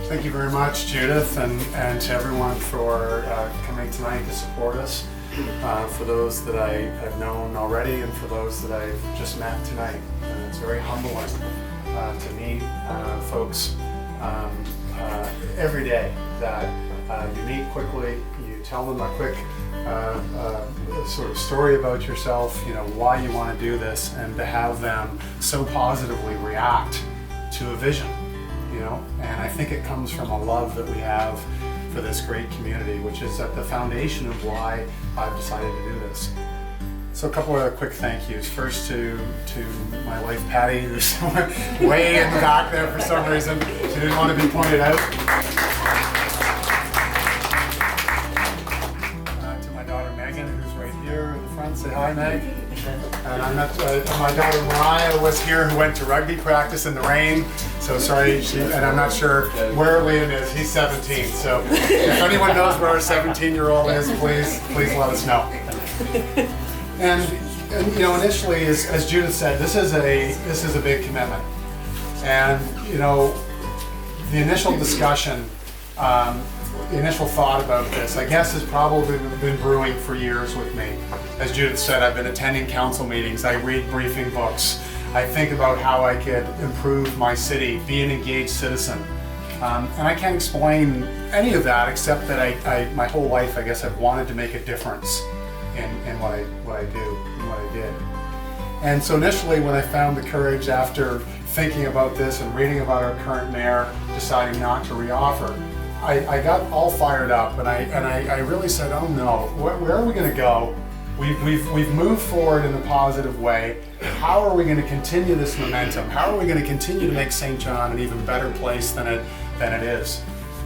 Thank you very much, Judith, and to everyone for coming tonight to support us. For those that I've known already and for those that I've just met tonight. It's very humbling to meet folks every day that you meet quickly, you tell them a quick sort of story about yourself, why you want to do this, and to have them so positively react to a vision. And I think it comes from a love that we have for this great community, which is at the foundation of why I've decided to do this. So a couple of quick thank yous. First to my wife Patty, who's way in the back there for some reason. She didn't want to be pointed out. To my daughter Megan, who's right here in the front. Say hi, Meg. And I'm not, my daughter Mariah was here, who went to rugby practice in the rain. So sorry, and I'm not sure where Liam is. He's 17. So if anyone knows where our 17-year-old is, please let us know. And initially, as Judith said, this is a big commitment. And the initial discussion, the initial thought about this, I guess, has probably been brewing for years with me. As Judith said, I've been attending council meetings, I read briefing books, I think about how I could improve my city, be an engaged citizen. And I can't explain any of that except that I my whole life, I guess, I've wanted to make a difference in what I do and what I did. And so initially, when I found the courage after thinking about this and reading about our current mayor deciding not to reoffer, I got all fired up, and I really said, oh no, where are we going to go? We've moved forward in a positive way. How are we going to continue this momentum? How are we going to continue to make St. John an even better place than it is?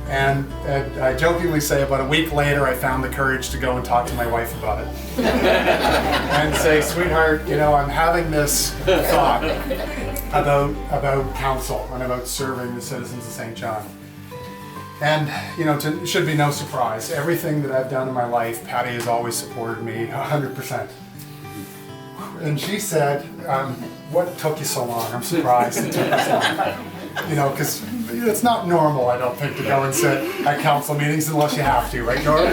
And I jokingly say about a week later, I found the courage to go and talk to my wife about it. And say, sweetheart, I'm having this thought about council and about serving the citizens of St. John. And, it should be no surprise. Everything that I've done in my life, Patty has always supported me 100%. And she said, what took you so long? I'm surprised it took you so long. Because it's not normal, I don't think, to go and sit at council meetings unless you have to, right, Nora?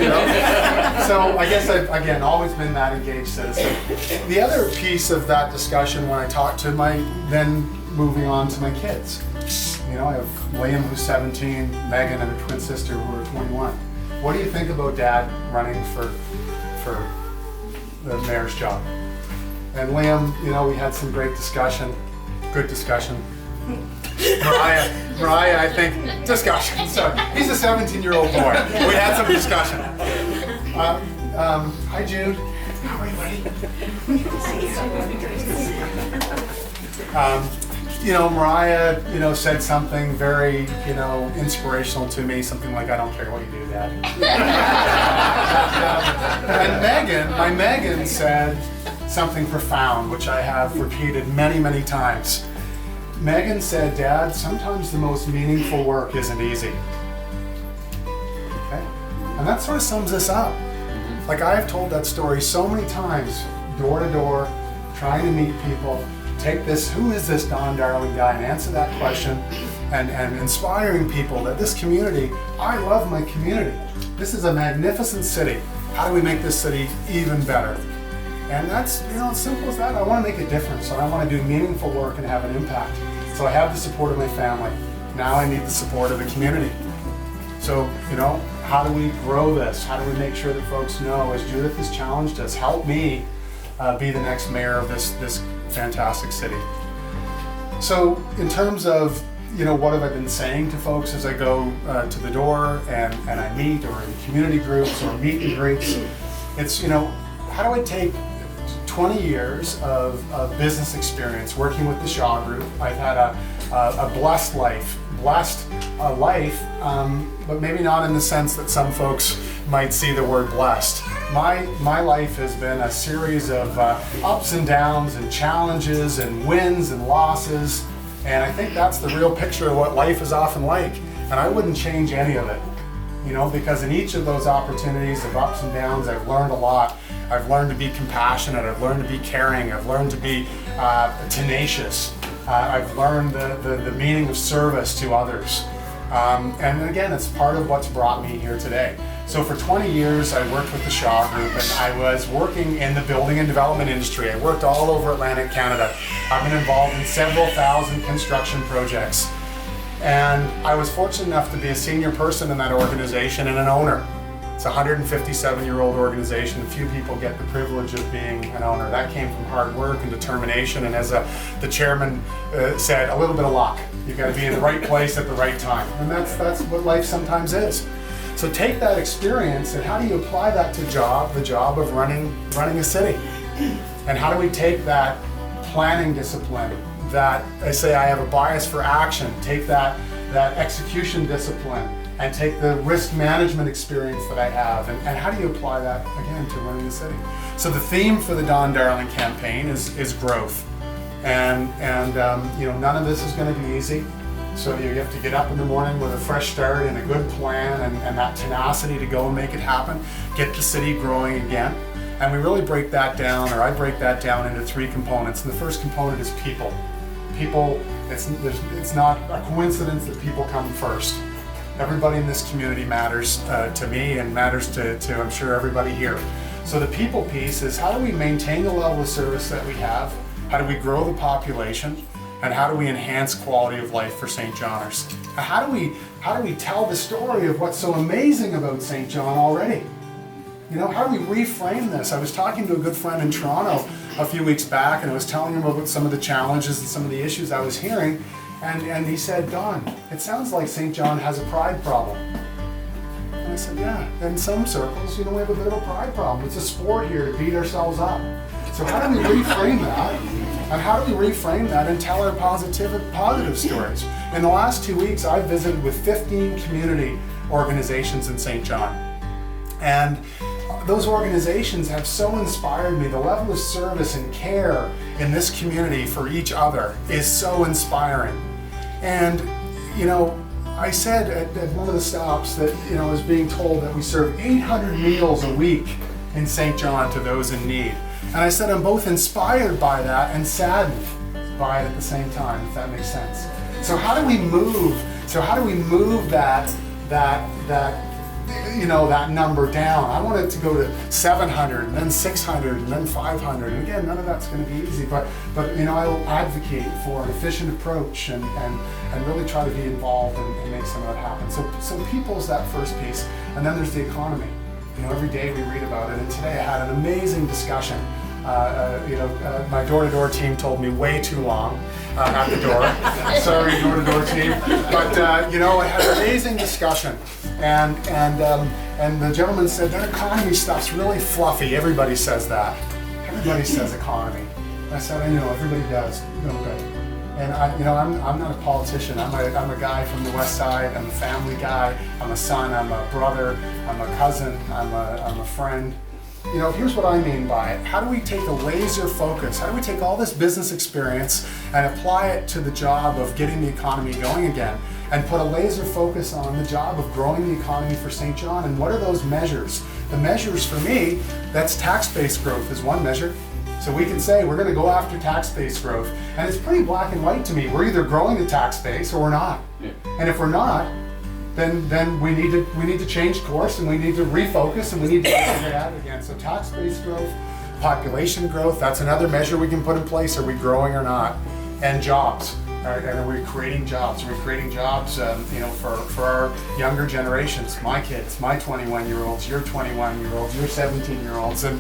So I guess I've, again, always been that engaged citizen. The other piece of that discussion when I talked to then moving on to my kids. I have Liam, who's 17, Megan, and a twin sister who are 21. What do you think about Dad running for the mayor's job? And Liam, we had some great discussion, good discussion. Mariah, I think, discussion. So he's a 17-year-old boy. We had some discussion. Hi, Jude. How are you, buddy? Mariah, said something very, inspirational to me. Something like, "I don't care what you do, Dad." And Megan said something profound, which I have repeated many, many times. Megan said, "Dad, sometimes the most meaningful work isn't easy." Okay? And that sort of sums this up. Like, I have told that story so many times, door to door, trying to meet people, take this, who is this Don Darling guy, and answer that question, and inspiring people that this community, I love my community. This is a magnificent city. How do we make this city even better? And that's, as simple as that. I want to make a difference, and I want to do meaningful work and have an impact. So I have the support of my family. Now I need the support of the community. So, how do we grow this? How do we make sure that folks know, as Judith has challenged us, help me be the next mayor of this fantastic city. So in terms of, what have I been saying to folks as I go to the door and I meet, or in community groups or meet and greets, it's, how do I take 20 years of business experience working with the Shaw Group? I've had a blessed life, but maybe not in the sense that some folks might see the word blessed. My life has been a series of ups and downs and challenges and wins and losses, and I think that's the real picture of what life is often like, and I wouldn't change any of it, because in each of those opportunities of ups and downs, I've learned a lot. I've learned to be compassionate, I've learned to be caring, I've learned to be tenacious, I've learned the meaning of service to others. And again, it's part of what's brought me here today. So for 20 years, I worked with the Shaw Group, and I was working in the building and development industry. I worked all over Atlantic Canada. I've been involved in several thousand construction projects. And I was fortunate enough to be a senior person in that organization and an owner. It's a 157-year-old organization. Few people get the privilege of being an owner. That came from hard work and determination, and as the chairman said, a little bit of luck. You've got to be in the right place at the right time, and that's what life sometimes is. So take that experience, and how do you apply that to the job of running a city? And how do we take that planning discipline, that I say I have a bias for action, take that execution discipline, and take the risk management experience that I have, and how do you apply that, again, to running the city? So the theme for the Don Darling campaign is growth. And none of this is going to be easy. So you have to get up in the morning with a fresh start and a good plan and that tenacity to go and make it happen, get the city growing again. And we really break that down, or I break that down into 3 components. And the first component is people. People, it's not a coincidence that people come first. Everybody in this community matters to me and matters to I'm sure everybody here. So the people piece is, how do we maintain the level of service that we have? How do we grow the population? And how do we enhance quality of life for St. Johners? How do we tell the story of what's so amazing about St. John already? How do we reframe this? I was talking to a good friend in Toronto a few weeks back, and I was telling him about some of the challenges and some of the issues I was hearing. And he said, Don, it sounds like St. John has a pride problem. And I said, yeah, in some circles, we have a bit of a pride problem. It's a sport here to beat ourselves up. So how do we reframe that? And how do we reframe that and tell our positive stories? In the last 2 weeks, I've visited with 15 community organizations in St. John. And those organizations have so inspired me. The level of service and care in this community for each other is so inspiring. And, I said at one of the stops that, I was being told that we serve 800 meals a week in St. John to those in need. And I said I'm both inspired by that and saddened by it at the same time, if that makes sense. So how do we move that number down? I want it to go to 700 and then 600 and then 500. And again, none of that's going to be easy, but I will advocate for an efficient approach and really try to be involved and make some of that happen. So people's that first piece, and then there's the economy. Every day we read about it, and today I had an amazing discussion. My door-to-door team told me way too long at the door. Sorry, door-to-door team. But I had an amazing discussion, and the gentleman said that economy stuff's really fluffy. Everybody says that. Everybody says economy. And I said, I know, everybody does. Okay. And I'm not a politician. I'm a guy from the West Side. I'm a family guy. I'm a son. I'm a brother. I'm a cousin. I'm a friend. Here's what I mean by it. How do we take a laser focus? How do we take all this business experience and apply it to the job of getting the economy going again, and put a laser focus on the job of growing the economy for St. John? And what are those measures? The measures for me, that's tax-based growth is one measure. So we can say we're going to go after tax-based growth, and it's pretty black and white to me. We're either growing the tax base or we're not. Yeah. And if we're not, then we need to change course, and we need to refocus, and we need to get at it again. So tax-based growth, population growth, that's another measure we can put in place. Are we growing or not? And jobs. Are we creating jobs? Are we creating jobs for our younger generations, my kids, my 21-year-olds, your 21-year-olds, your 17-year-olds. And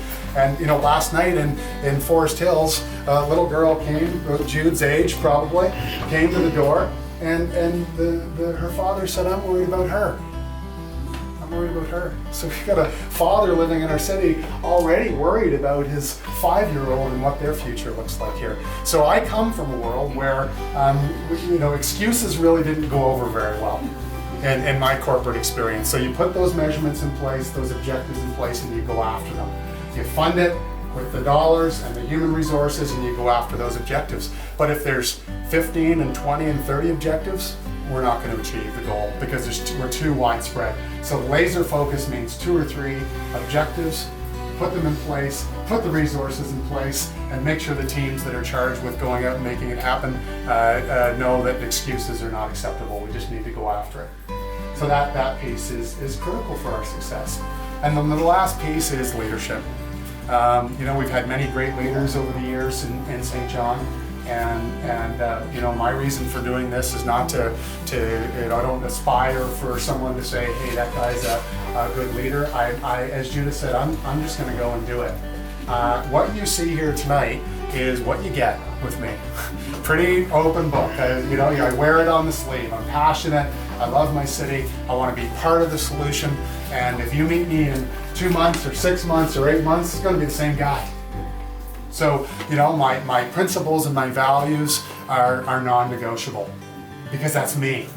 last night in Forest Hills, a little girl came, Jude's age probably, came to the door, and her father said, I'm worried about her. I'm worried about her. So we've got a father living in our city already worried about his 5-year-old and what their future looks like here. So I come from a world where, excuses really didn't go over very well in my corporate experience. So you put those measurements in place, those objectives in place, and you go after them. You fund it with the dollars and the human resources, and you go after those objectives. But if there's 15 and 20 and 30 objectives, we're not going to achieve the goal because we're too widespread. So laser focus means 2 or 3 objectives, put them in place, put the resources in place, and make sure the teams that are charged with going out and making it happen know that excuses are not acceptable. We just need to go after it. So that piece is critical for our success. And then the last piece is leadership. We've had many great leaders over the years in St. John, and my reason for doing this is not to I don't aspire for someone to say, hey, that guy's a good leader. I as Judith said, I'm just going to go and do it. What you see here tonight is what you get with me. Pretty open book. I wear it on the sleeve. I'm passionate. I love my city. I want to be part of the solution. And if you meet me in 2 months or 6 months or 8 months, it's going to be the same guy. So, my principles and my values are non-negotiable because that's me.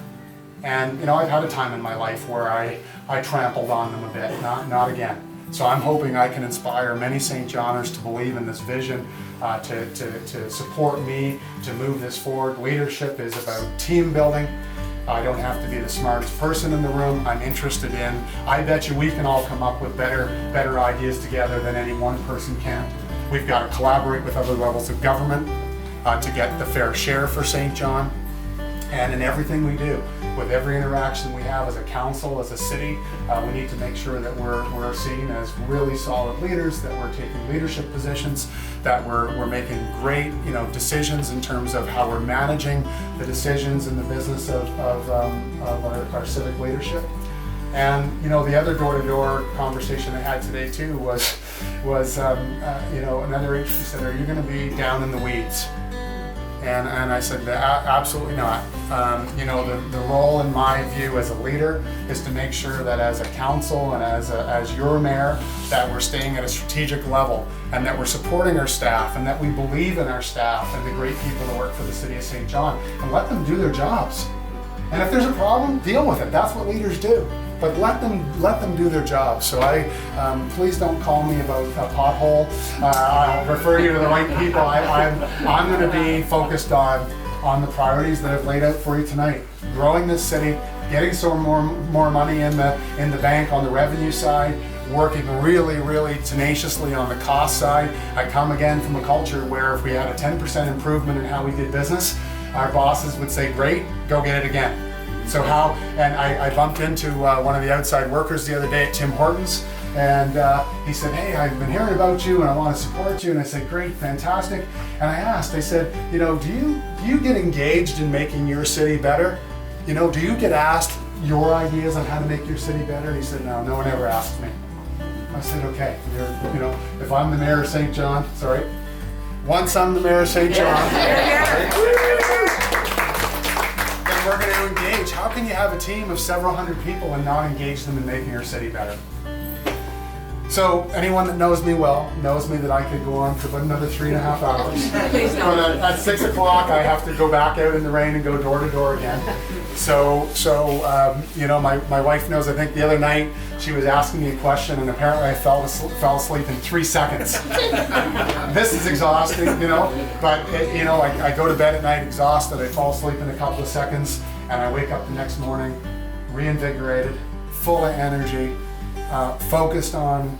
And, I've had a time in my life where I trampled on them a bit, not again. So I'm hoping I can inspire many St. Johners to believe in this vision, to support me, to move this forward. Leadership is about team building. I don't have to be the smartest person in the room. I'm interested in, I bet you we can all come up with better ideas together than any one person can. We've got to collaborate with other levels of government to get the fair share for St. John. And in everything we do, with every interaction we have as a council, as a city, we need to make sure that we're seen as really solid leaders, that we're taking leadership positions, that we're making great decisions in terms of how we're managing the decisions in the business of our civic leadership. And the other door-to-door conversation I had today too was another interesting said, are you going to be down in the weeds? And I said, absolutely not. The role in my view as a leader is to make sure that as a council and as your mayor, that we're staying at a strategic level and that we're supporting our staff and that we believe in our staff and the great people that work for the city of St. John and let them do their jobs. And if there's a problem, deal with it. That's what leaders do. But let them do their job. So please don't call me about a pothole. I'll refer you to the right people. I'm going to be focused on the priorities that I've laid out for you tonight. Growing this city, getting some more money in the bank on the revenue side, working really, really tenaciously on the cost side. I come again from a culture where if we had a 10% improvement in how we did business, our bosses would say, great, go get it again. So I bumped into one of the outside workers the other day at Tim Hortons, and he said, hey, I've been hearing about you and I want to support you. And I said, great, fantastic. And I asked, I said, do you get engaged in making your city better? Do you get asked your ideas on how to make your city better? And he said, no one ever asked me. I said, okay, if I'm the mayor of St. John, once I'm the mayor of St. John, we're going to engage. How can you have a team of several hundred people and not engage them in making your city better? So anyone that knows me well knows me that I could go on for about another 3.5 hours. But at 6 o'clock I have to go back out in the rain and go door to door again. So my wife knows. I think the other night she was asking me a question and apparently I fell asleep in 3 seconds. This is exhausting, but I go to bed at night exhausted. I fall asleep in a couple of seconds and I wake up the next morning reinvigorated, full of energy, focused on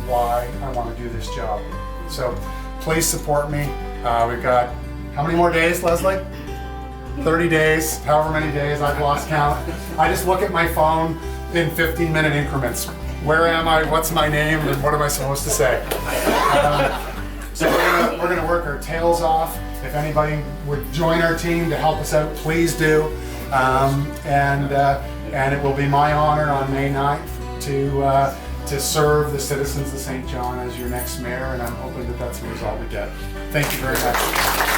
why I want to do this job. So please support me. We've got how many more days, Leslie? 30 days, however many days, I've lost count. I just look at my phone in 15-minute increments. Where am I? What's my name? And what am I supposed to say? So we're gonna work our tails off. If anybody would join our team to help us out, please do. And it will be my honor on May 9th to serve the citizens of St. John as your next mayor, and I'm hoping that that's the result we get. Thank you very much.